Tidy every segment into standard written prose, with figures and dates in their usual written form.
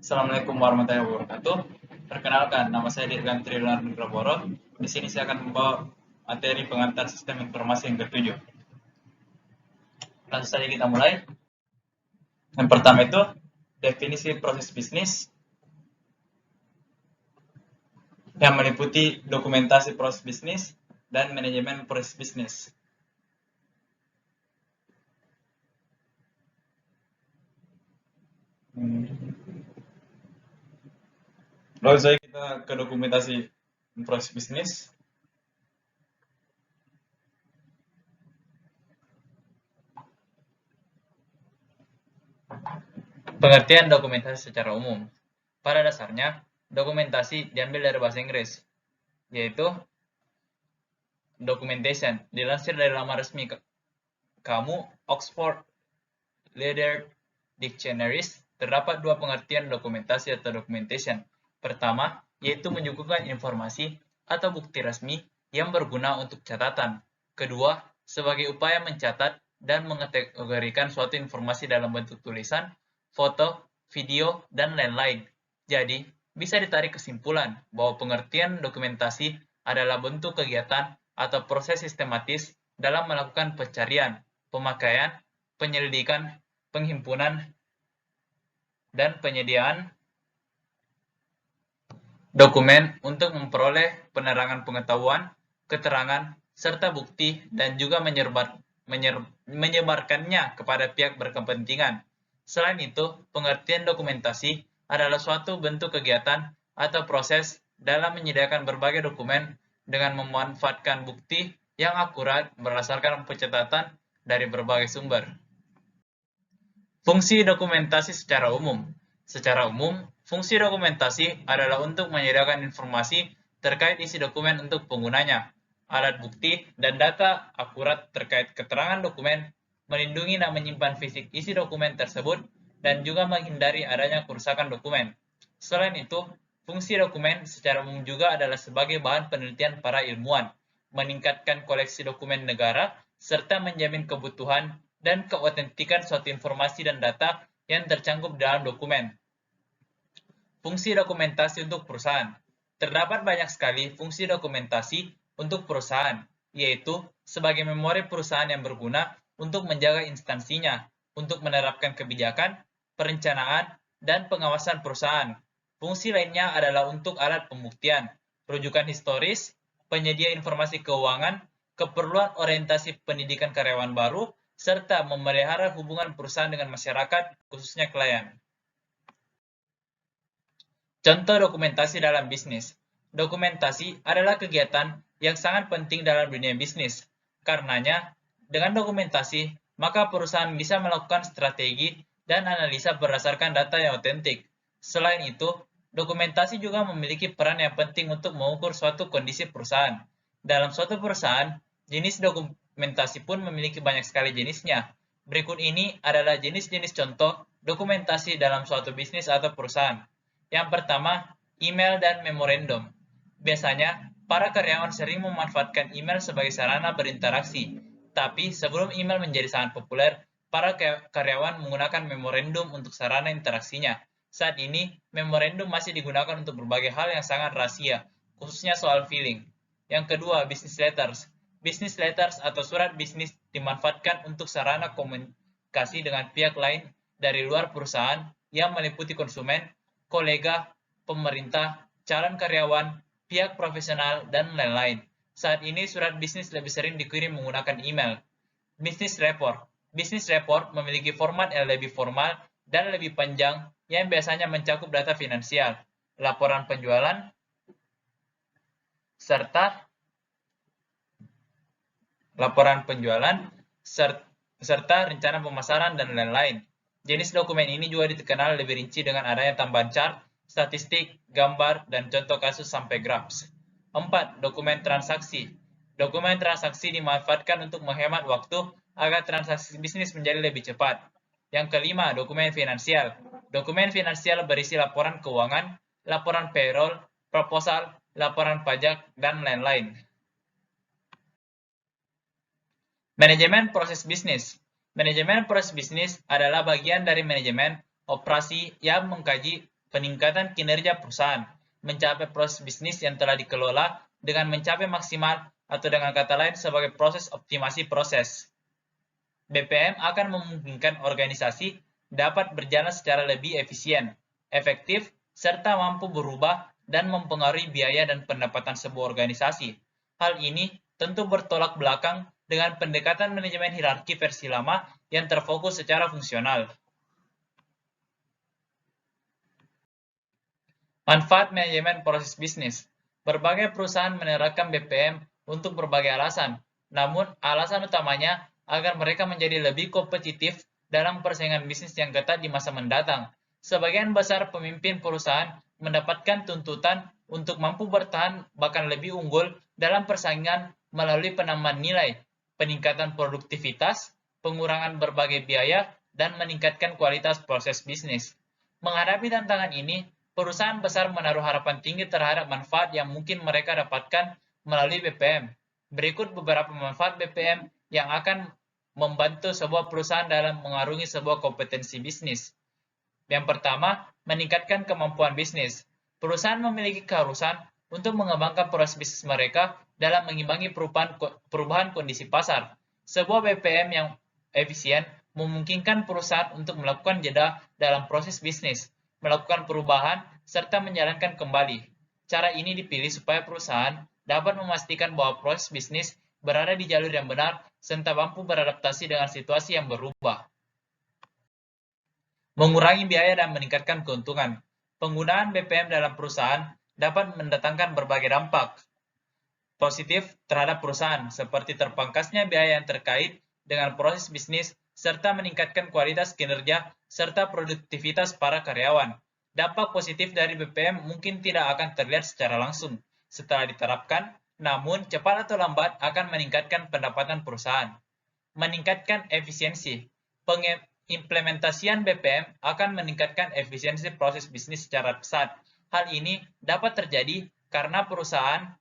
Assalamualaikum warahmatullahi wabarakatuh. Perkenalkan, nama saya Dirgan Trilunar Nugraboro. Di sini saya akan membawa materi pengantar sistem informasi yang ketujuh. Langsung saja kita mulai. Yang pertama itu definisi proses bisnis yang meliputi dokumentasi proses bisnis dan manajemen proses bisnis. Lalu saya kita ke dokumentasi proses bisnis. Pengertian dokumentasi secara umum. Pada dasarnya, dokumentasi diambil dari bahasa Inggris, yaitu documentation. Dilansir dari laman resmi kamu Oxford Leader Dictionaries, terdapat dua pengertian dokumentasi atau documentation. Pertama, yaitu menyuguhkan informasi atau bukti resmi yang berguna untuk catatan. Kedua, sebagai upaya mencatat dan mengategorikan suatu informasi dalam bentuk tulisan, foto, video, dan lain-lain. Jadi, bisa ditarik kesimpulan bahwa pengertian dokumentasi adalah bentuk kegiatan atau proses sistematis dalam melakukan pencarian, pemakaian, penyelidikan, penghimpunan, dan penyediaan dokumen untuk memperoleh penerangan pengetahuan, keterangan, serta bukti, dan juga menyebarkannya kepada pihak berkepentingan. Selain itu, pengertian dokumentasi adalah suatu bentuk kegiatan atau proses dalam menyediakan berbagai dokumen dengan memanfaatkan bukti yang akurat berdasarkan pencatatan dari berbagai sumber. Fungsi dokumentasi secara umum. Secara umum, fungsi dokumentasi adalah untuk menyediakan informasi terkait isi dokumen untuk penggunanya, alat bukti, dan data akurat terkait keterangan dokumen, melindungi dan menyimpan fisik isi dokumen tersebut, dan juga menghindari adanya kerusakan dokumen. Selain itu, fungsi dokumen secara umum juga adalah sebagai bahan penelitian para ilmuwan, meningkatkan koleksi dokumen negara, serta menjamin kebutuhan dan keautentikan suatu informasi dan data yang tercantum dalam dokumen. Fungsi dokumentasi untuk perusahaan. Terdapat banyak sekali fungsi dokumentasi untuk perusahaan, yaitu sebagai memori perusahaan yang berguna untuk menjaga instansinya, untuk menerapkan kebijakan, perencanaan, dan pengawasan perusahaan. Fungsi lainnya adalah untuk alat pembuktian, rujukan historis, penyedia informasi keuangan, keperluan orientasi pendidikan karyawan baru, serta memelihara hubungan perusahaan dengan masyarakat, khususnya klien. Contoh dokumentasi dalam bisnis. Dokumentasi adalah kegiatan yang sangat penting dalam dunia bisnis. Karenanya, dengan dokumentasi, maka perusahaan bisa melakukan strategi dan analisa berdasarkan data yang otentik. Selain itu, dokumentasi juga memiliki peran yang penting untuk mengukur suatu kondisi perusahaan. Dalam suatu perusahaan, jenis dokumentasi pun memiliki banyak sekali jenisnya. Berikut ini adalah jenis-jenis contoh dokumentasi dalam suatu bisnis atau perusahaan. Yang pertama, email dan memorandum. Biasanya, para karyawan sering memanfaatkan email sebagai sarana berinteraksi. Tapi sebelum email menjadi sangat populer, para karyawan menggunakan memorandum untuk sarana interaksinya. Saat ini, memorandum masih digunakan untuk berbagai hal yang sangat rahasia, khususnya soal filing. Yang kedua, business letters. Business letters atau surat bisnis dimanfaatkan untuk sarana komunikasi dengan pihak lain dari luar perusahaan yang meliputi konsumen, kolega, pemerintah, calon karyawan, pihak profesional, dan lain-lain. Saat ini, surat bisnis lebih sering dikirim menggunakan email. Business report. Business report memiliki format yang lebih formal dan lebih panjang yang biasanya mencakup data finansial, laporan penjualan, serta rencana pemasaran dan lain-lain. Jenis dokumen ini juga dikenal lebih rinci dengan adanya tambahan chart, statistik, gambar, dan contoh kasus sampai graphs. 4. Dokumen transaksi. Dokumen transaksi dimanfaatkan untuk menghemat waktu agar transaksi bisnis menjadi lebih cepat. Yang kelima, dokumen finansial. Dokumen finansial berisi laporan keuangan, laporan payroll, proposal, laporan pajak, dan lain-lain. Manajemen proses bisnis. Manajemen proses bisnis adalah bagian dari manajemen operasi yang mengkaji peningkatan kinerja perusahaan, mencapai proses bisnis yang telah dikelola dengan mencapai maksimal atau dengan kata lain sebagai proses optimasi proses. BPM akan memungkinkan organisasi dapat berjalan secara lebih efisien, efektif, serta mampu berubah dan mempengaruhi biaya dan pendapatan sebuah organisasi. Hal ini tentu bertolak belakang dengan pendekatan manajemen hierarki versi lama yang terfokus secara fungsional. Manfaat manajemen proses bisnis. Berbagai perusahaan menerapkan BPM untuk berbagai alasan, namun alasan utamanya agar mereka menjadi lebih kompetitif dalam persaingan bisnis yang ketat di masa mendatang. Sebagian besar pemimpin perusahaan mendapatkan tuntutan untuk mampu bertahan bahkan lebih unggul dalam persaingan melalui penambahan nilai, peningkatan produktivitas, pengurangan berbagai biaya, dan meningkatkan kualitas proses bisnis. Menghadapi tantangan ini, perusahaan besar menaruh harapan tinggi terhadap manfaat yang mungkin mereka dapatkan melalui BPM. Berikut beberapa manfaat BPM yang akan membantu sebuah perusahaan dalam mengarungi sebuah kompetensi bisnis. Yang pertama, meningkatkan kemampuan bisnis. Perusahaan memiliki keharusan untuk mengembangkan proses bisnis mereka dalam mengimbangi perubahan kondisi pasar. Sebuah BPM yang efisien memungkinkan perusahaan untuk melakukan jeda dalam proses bisnis, melakukan perubahan, serta menjalankan kembali. Cara ini dipilih supaya perusahaan dapat memastikan bahwa proses bisnis berada di jalur yang benar, serta mampu beradaptasi dengan situasi yang berubah. Mengurangi biaya dan meningkatkan keuntungan. Penggunaan BPM dalam perusahaan dapat mendatangkan berbagai dampak positif terhadap perusahaan, seperti terpangkasnya biaya yang terkait dengan proses bisnis, serta meningkatkan kualitas kinerja serta produktivitas para karyawan. Dampak positif dari BPM mungkin tidak akan terlihat secara langsung setelah diterapkan, namun cepat atau lambat akan meningkatkan pendapatan perusahaan. Meningkatkan efisiensi. Implementasian BPM akan meningkatkan efisiensi proses bisnis secara pesat. Hal ini dapat terjadi karena perusahaan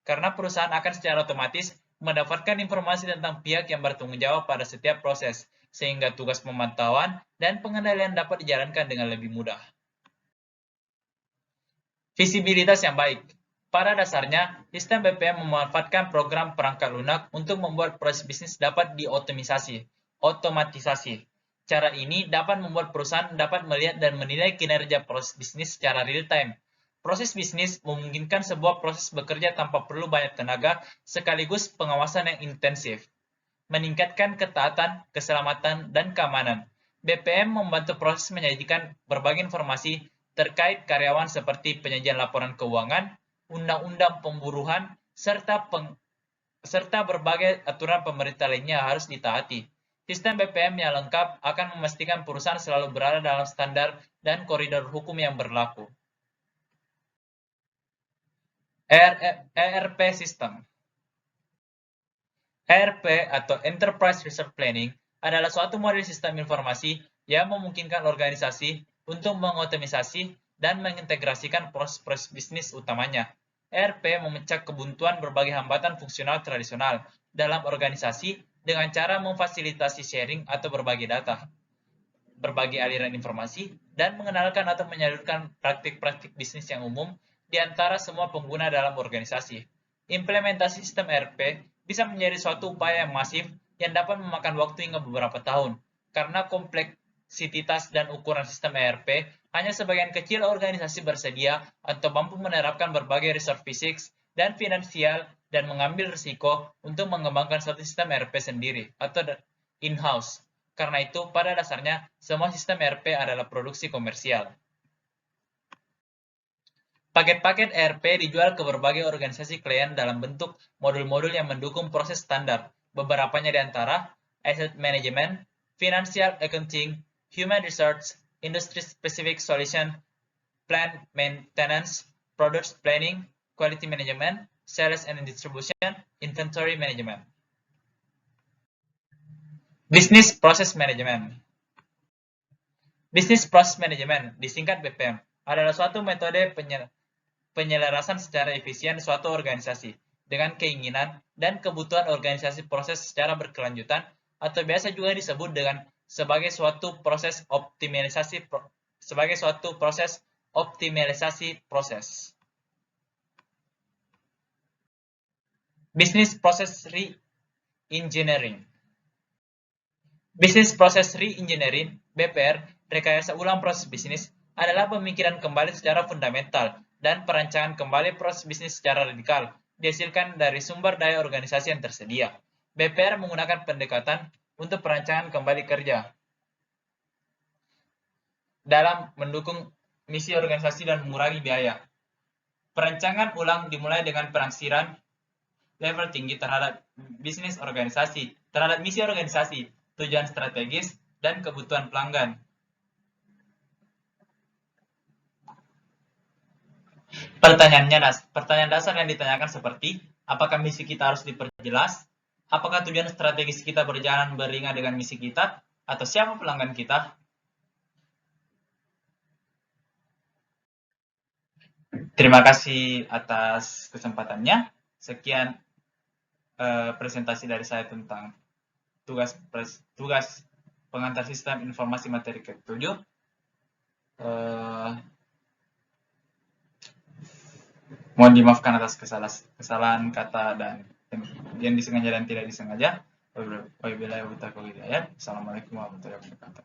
akan secara otomatis mendapatkan informasi tentang pihak yang bertanggung jawab pada setiap proses, sehingga tugas pemantauan dan pengendalian dapat dijalankan dengan lebih mudah. Visibilitas yang baik. Pada dasarnya, sistem BPM memanfaatkan program perangkat lunak untuk membuat proses bisnis dapat otomatisasi. Cara ini dapat membuat perusahaan dapat melihat dan menilai kinerja proses bisnis secara real-time. Proses bisnis memungkinkan sebuah proses bekerja tanpa perlu banyak tenaga sekaligus pengawasan yang intensif. Meningkatkan ketaatan, keselamatan, dan keamanan. BPM membantu proses menyajikan berbagai informasi terkait karyawan seperti penyajian laporan keuangan, undang-undang pemburuan, serta berbagai aturan pemerintah lainnya harus ditaati. Sistem BPM yang lengkap akan memastikan perusahaan selalu berada dalam standar dan koridor hukum yang berlaku. ERP System. ERP atau Enterprise Resource Planning adalah suatu model sistem informasi yang memungkinkan organisasi untuk mengotomisasi dan mengintegrasikan proses bisnis utamanya. ERP memecah kebuntuan berbagai hambatan fungsional tradisional dalam organisasi dengan cara memfasilitasi sharing atau berbagi data, berbagi aliran informasi, dan mengenalkan atau menyalurkan praktik-praktik bisnis yang umum di antara semua pengguna dalam organisasi. Implementasi sistem ERP bisa menjadi suatu upaya yang masif yang dapat memakan waktu hingga beberapa tahun, karena kompleksitas dan ukuran sistem ERP hanya sebagian kecil organisasi bersedia atau mampu menerapkan berbagai resource fisik dan finansial dan mengambil risiko untuk mengembangkan suatu sistem ERP sendiri atau in-house. Karena itu, pada dasarnya, semua sistem ERP adalah produksi komersial. Paket-paket ERP dijual ke berbagai organisasi klien dalam bentuk modul-modul yang mendukung proses standar. Beberapanya di antara Asset Management, Financial Accounting, Human Resource, Industry Specific Solution, Plant Maintenance, Product Planning, Quality Management, Sales and Distribution, Inventory Management. Business Process Management. Business Process Management, disingkat BPM, adalah suatu metode penyelarasan secara efisien suatu organisasi dengan keinginan dan kebutuhan organisasi proses secara berkelanjutan, atau biasa juga disebut sebagai suatu proses optimalisasi sebagai suatu proses optimalisasi proses. Business Process Re-engineering. Business Process Re-engineering, BPR, rekayasa ulang proses bisnis, adalah pemikiran kembali secara fundamental dan perancangan kembali proses bisnis secara radikal, dihasilkan dari sumber daya organisasi yang tersedia. BPR menggunakan pendekatan untuk perancangan kembali kerja dalam mendukung misi organisasi dan mengurangi biaya. Perancangan ulang dimulai dengan penafsiran level tinggi terhadap bisnis organisasi, terhadap misi organisasi, tujuan strategis, dan kebutuhan pelanggan. Pertanyaan dasar yang ditanyakan seperti, apakah misi kita harus diperjelas? Apakah tujuan strategis kita berjalan beriringan dengan misi kita? Atau siapa pelanggan kita? Terima kasih atas kesempatannya. Sekian presentasi dari saya tentang tugas pengantar sistem informasi materi ke-7. Mohon dimaafkan atas kesalahan kata dan yang disengaja dan tidak disengaja. Wabillahi taufiq wal hidayah. Assalamualaikum warahmatullahi wabarakatuh.